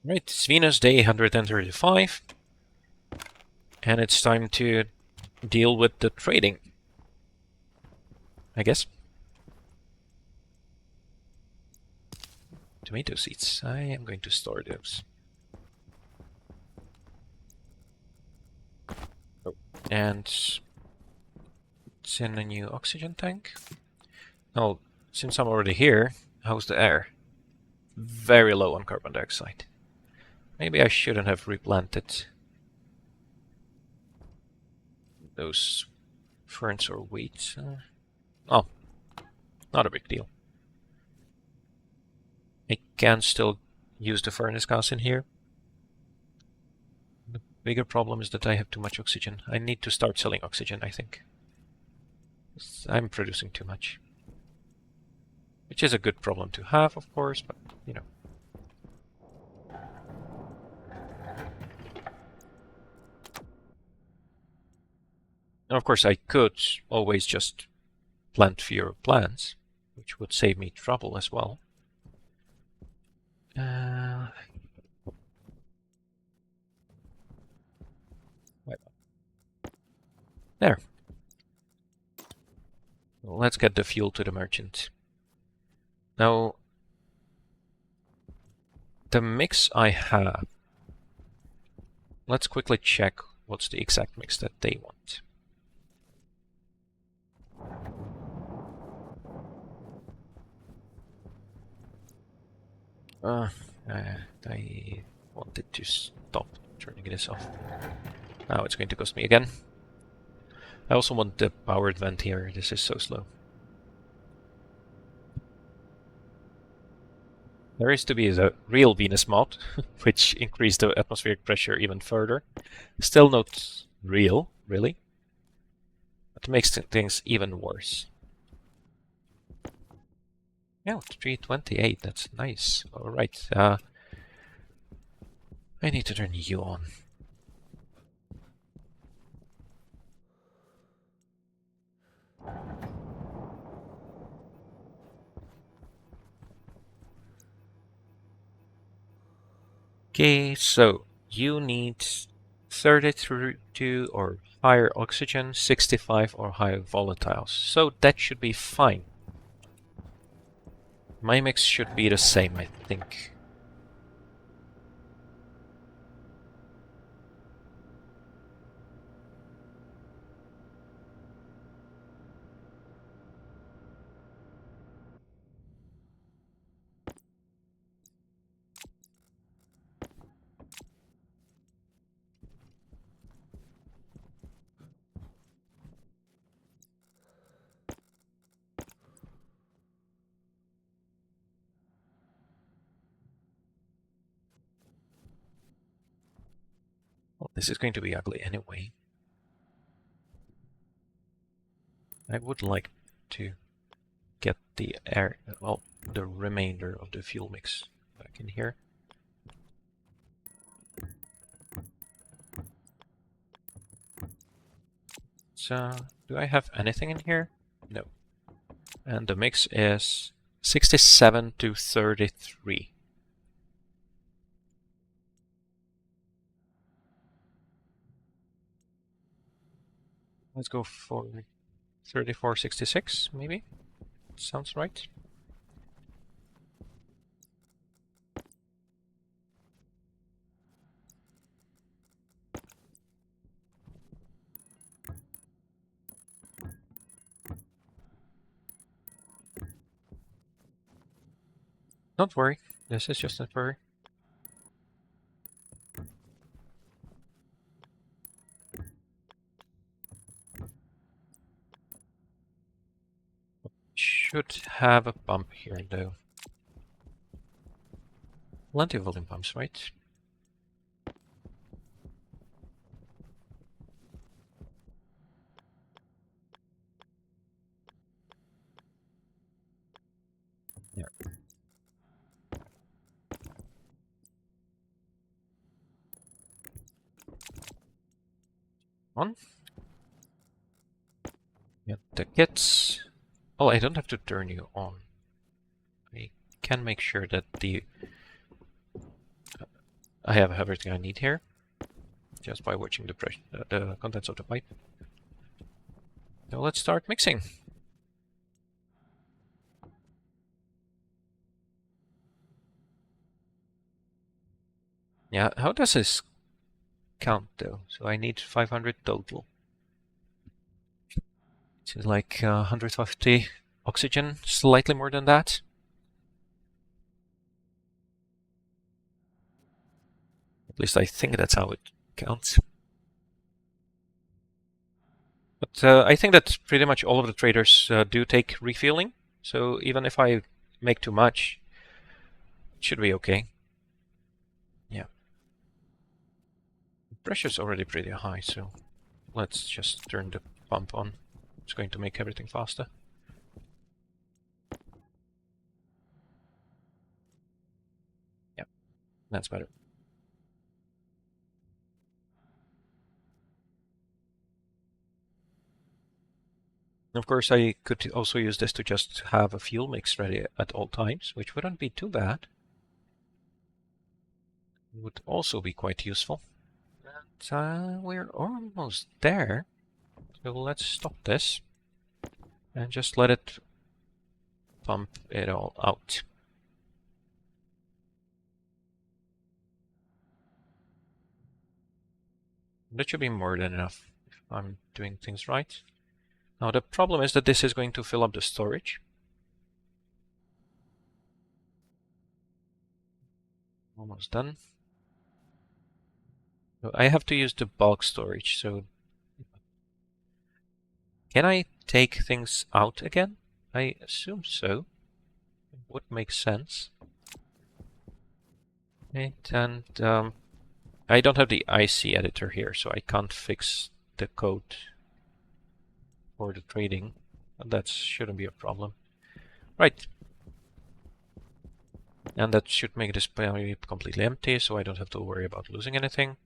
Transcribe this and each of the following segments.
Right, it's Venus day 135. And it's time to deal with the trading, I guess. Tomato seeds. I am going to store those. Oh. And it's in a new oxygen tank. Now, since I'm already here, how's the air? Very low on carbon dioxide. Maybe I shouldn't have replanted those ferns or wheat. Oh, not a big deal. I can still use the furnace gas in here. The bigger problem is that I have too much oxygen. I need to start selling oxygen, I think. I'm producing too much. Which is a good problem to have, of course, but, you know. And of course, I could always just plant fewer plants, which would save me trouble as well. There. Well, let's get the fuel to the merchant. Now, the mix I have, let's quickly check what's the exact mix that they want. I wanted to stop turning this off. Now it's going to cost me again. I also want the powered vent here. This is so slow. There is to be a real Venus mod, which increased the atmospheric pressure even further. Still not real, really. But makes things even worse. Yeah, 328, that's nice. Alright, I need to turn you on. Okay, so you need 32 or higher oxygen, 65 or higher volatiles. So that should be fine. My mix should be the same, I think. Well, this is going to be ugly anyway. I would like to get the air, well, the remainder of the fuel mix back in here. So, do I have anything in here? No. And the mix is 67 to 33. Let's go for 3466, maybe? Sounds right. Don't worry, this is just a furry. Should have a pump here though. Plenty of volume pumps, right? Yeah. On. Get the kits. Oh, I don't have to turn you on. I can make sure that the I have everything I need here, just by watching the contents of the pipe. So let's start mixing. Yeah, how does this count though? So I need 500 total. It's like 150 oxygen, slightly more than that. At least I think that's how it counts. But I think that pretty much all of the traders do take refueling. So even if I make too much, it should be okay. Yeah. The pressure's already pretty high, so let's just turn the pump on. It's going to make everything faster. Yeah, that's better. Of course, I could also use this to just have a fuel mix ready at all times, which wouldn't be too bad. It would also be quite useful. And we're almost there. So let's stop this and just let it pump it all out. That should be more than enough if I'm doing things right. Now the problem is that this is going to fill up the storage. Almost done. So I have to use the bulk storage, so can I take things out again? I assume so. It would make sense. And I don't have the IC editor here, so I can't fix the code for the trading. That shouldn't be a problem. Right. And that should make this pipe completely empty, so I don't have to worry about losing anything.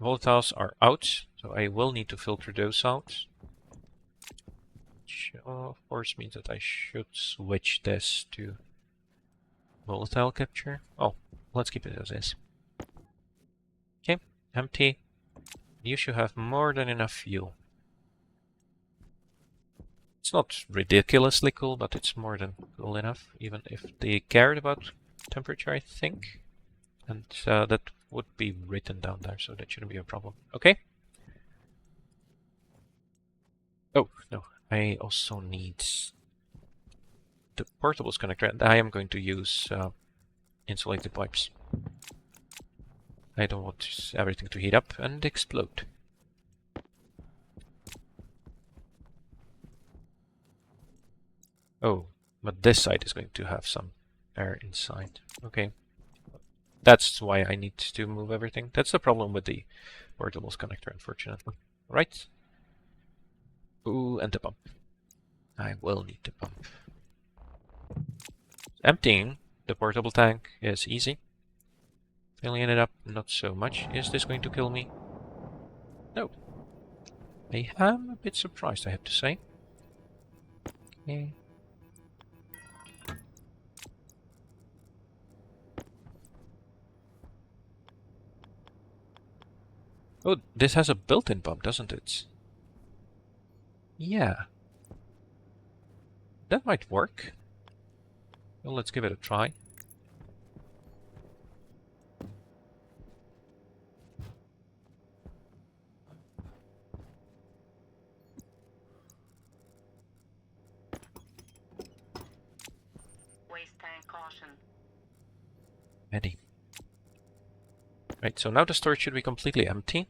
Volatiles are out, so I will need to filter those out. Which of course means that I should switch this to volatile capture. Oh, let's keep it as is. Okay, empty. You should have more than enough fuel. It's not ridiculously cool, but it's more than cool enough, even if they cared about temperature, I think. And that would be written down there, so that shouldn't be a problem. Okay. Oh, no. I also need the portables connector, and I am going to use insulated pipes. I don't want everything to heat up and explode. Oh, but this side is going to have some air inside. Okay. That's why I need to move everything. That's the problem with the portables connector, unfortunately. Right. Ooh, and the pump. I will need the pump. Emptying the portable tank is easy. Filling it up, not so much. Is this going to kill me? No. I am a bit surprised, I have to say. Okay. Oh, this has a built-in pump, doesn't it? Yeah. That might work. Well, let's give it a try. Waste tank caution. Ready. Right, so now the storage should be completely empty.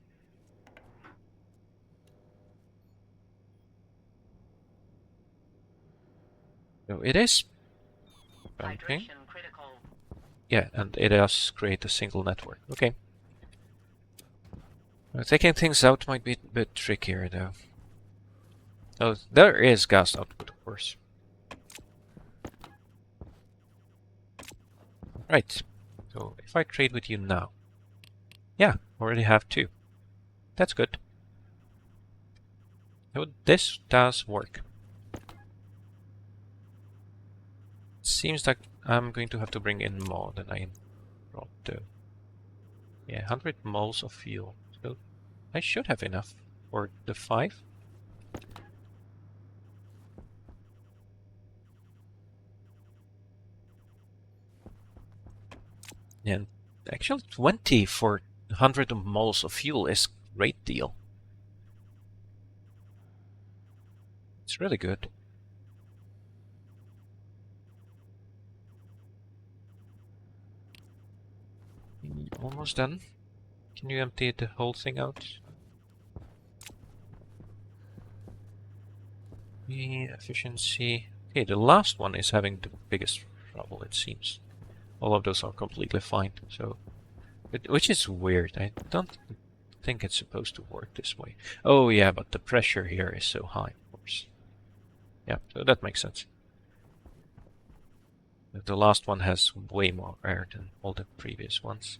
So it is pumping. Hydration critical. Yeah, and it does create a single network. Okay. Now, taking things out might be a bit trickier though. Oh, there is gas output, of course. Right. So if I trade with you now. Yeah, already have two. That's good. So this does work. Seems like I'm going to have to bring in more than I brought though. Yeah, 100 moles of fuel. So I should have enough for the 5. And actually 20 for 100 moles of fuel is a great deal. It's really good. Almost done. Can you empty the whole thing out? The efficiency. Okay, the last one is having the biggest trouble, it seems. All of those are completely fine, so which is weird. I don't think it's supposed to work this way. Oh yeah, but the pressure here is so high, of course. Yeah, so that makes sense. The last one has way more air than all the previous ones.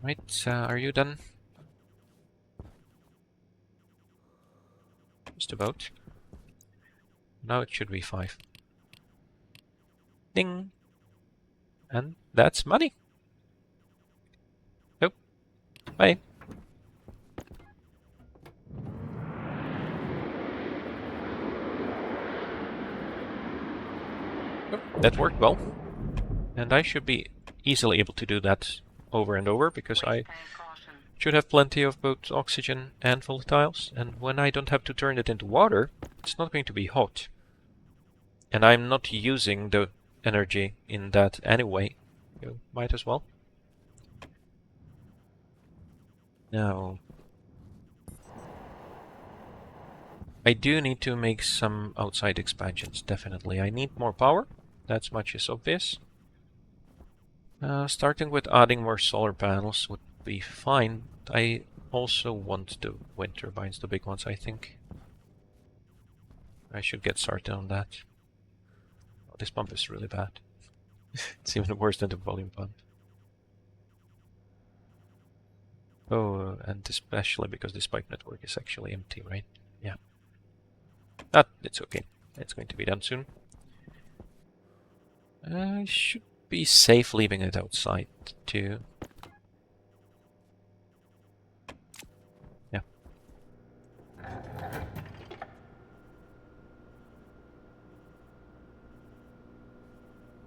Right, are you done? Just about. Now it should be 5. Ding! And that's money. Oh, bye. Oh, that worked well. And I should be easily able to do that over and over because I should have plenty of both oxygen and volatiles. And when I don't have to turn it into water, it's not going to be hot. And I'm not using the energy in that anyway. You might as well. Now, I do need to make some outside expansions, definitely. I need more power. That's much is obvious. Starting with adding more solar panels would be fine. I also want the wind turbines, the big ones, I think. I should get started on that. Oh, this pump is really bad. It's even worse than the volume pump. Oh, and especially because this pipe network is actually empty, right? Yeah. It's okay. It's going to be done soon. I should be safe leaving it outside, too. Yeah.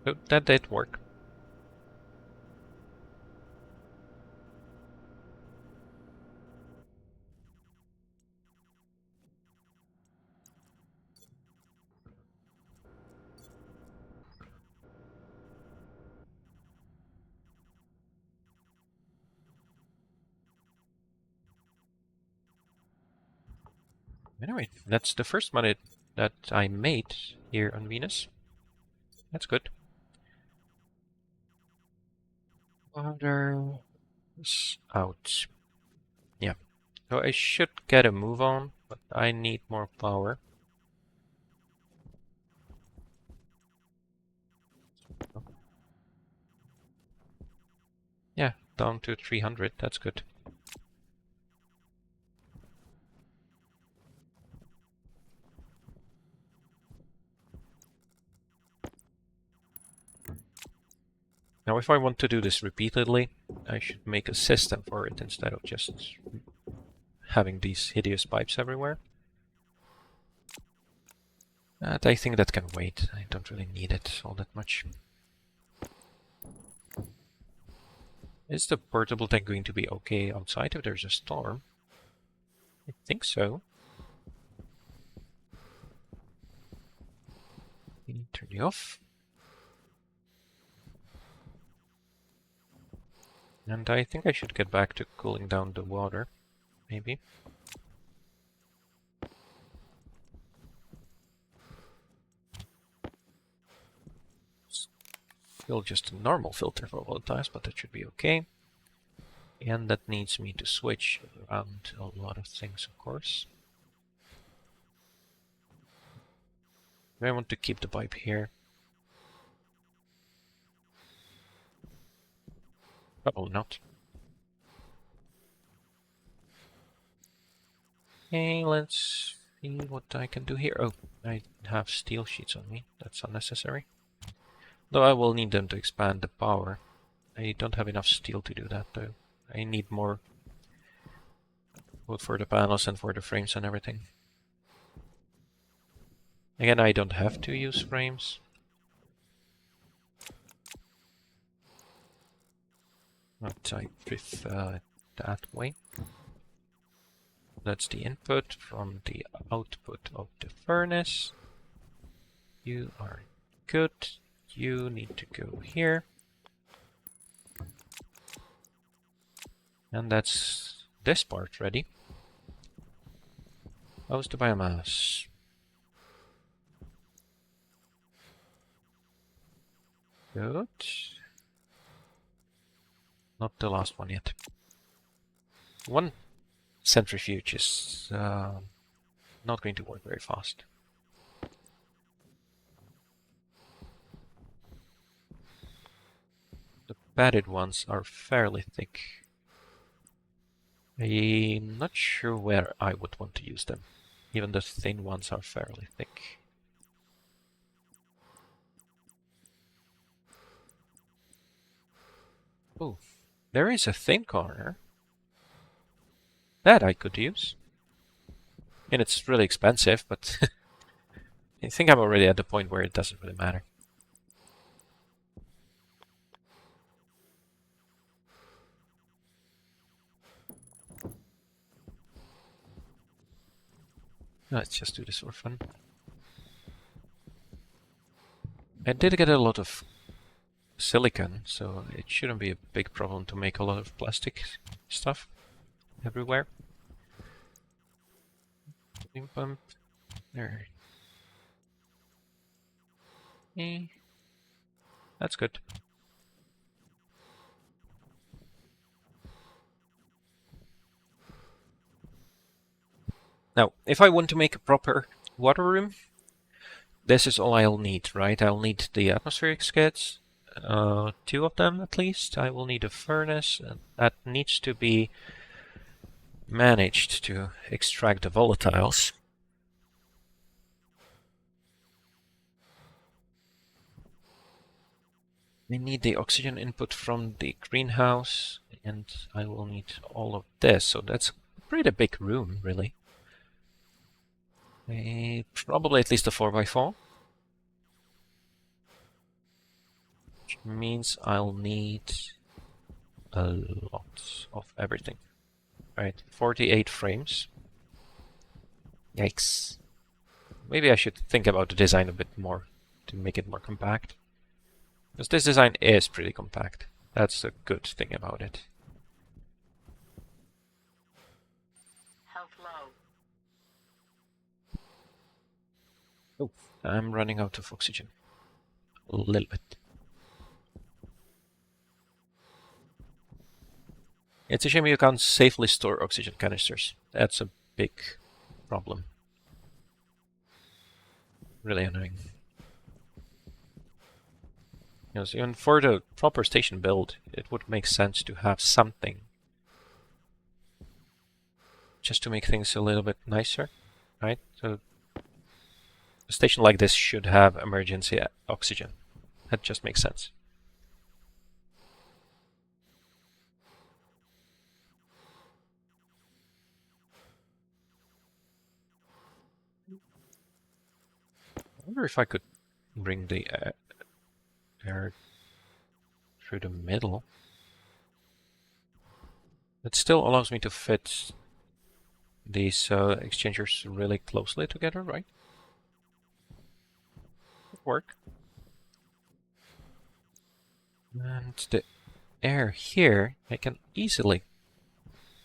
Oh, that did work. Anyway, that's the first money that I made here on Venus. That's good. Water is out. Yeah. So I should get a move on, but I need more power. Yeah, down to 300. That's good. Now, if I want to do this repeatedly, I should make a system for it instead of just having these hideous pipes everywhere. I think that can wait. I don't really need it all that much. Is the portable tank going to be okay outside if there's a storm? I think so. Turn it off. And I think I should get back to cooling down the water, maybe. Still just a normal filter for volatiles, but that should be okay. And that needs me to switch around a lot of things, of course. I want to keep the pipe here. Oh, not. Okay, let's see what I can do here. Oh, I have steel sheets on me. That's unnecessary. Though I will need them to expand the power. I don't have enough steel to do that though. I need more both for the panels and for the frames and everything. Again, I don't have to use frames. But I prefer that way. That's the input from the output of the furnace. You are good. You need to go here. And that's this part ready. How's the biomass? Good. Not the last one yet. One centrifuge is not going to work very fast. The padded ones are fairly thick. I'm not sure where I would want to use them. Even the thin ones are fairly thick. Oh, there is a thin corner that I could use. And it's really expensive, but I think I'm already at the point where it doesn't really matter. Let's just do this for fun. I did get a lot of silicon, so it shouldn't be a big problem to make a lot of plastic stuff everywhere. Steam pump. There. That's good. Now, if I want to make a proper water room, this is all I'll need, right? I'll need the atmospheric skids, 2 of them at least. I will need a furnace, and that needs to be managed to extract the volatiles. We need the oxygen input from the greenhouse, and I will need all of this, so that's a pretty big room, really. Probably at least a 4x4. Which means I'll need a lot of everything. Right, 48 frames. Yikes. Maybe I should think about the design a bit more to make it more compact. Because this design is pretty compact. That's a good thing about it. Health low. Oh, I'm running out of oxygen. A little bit. It's a shame you can't safely store oxygen canisters. That's a big problem. Really annoying. Because even for the proper station build, it would make sense to have something. Just to make things a little bit nicer, right? So a station like this should have emergency oxygen. That just makes sense. I wonder if I could bring the air through the middle. It still allows me to fit these exchangers really closely together, right? Could work. And the air here, I can easily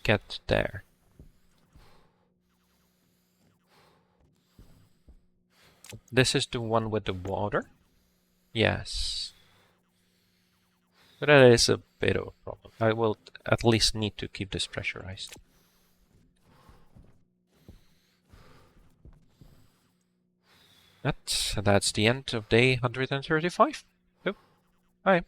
get there. This is the one with the water? Yes. But that is a bit of a problem. I will at least need to keep this pressurized. That's the end of day 135. So, bye.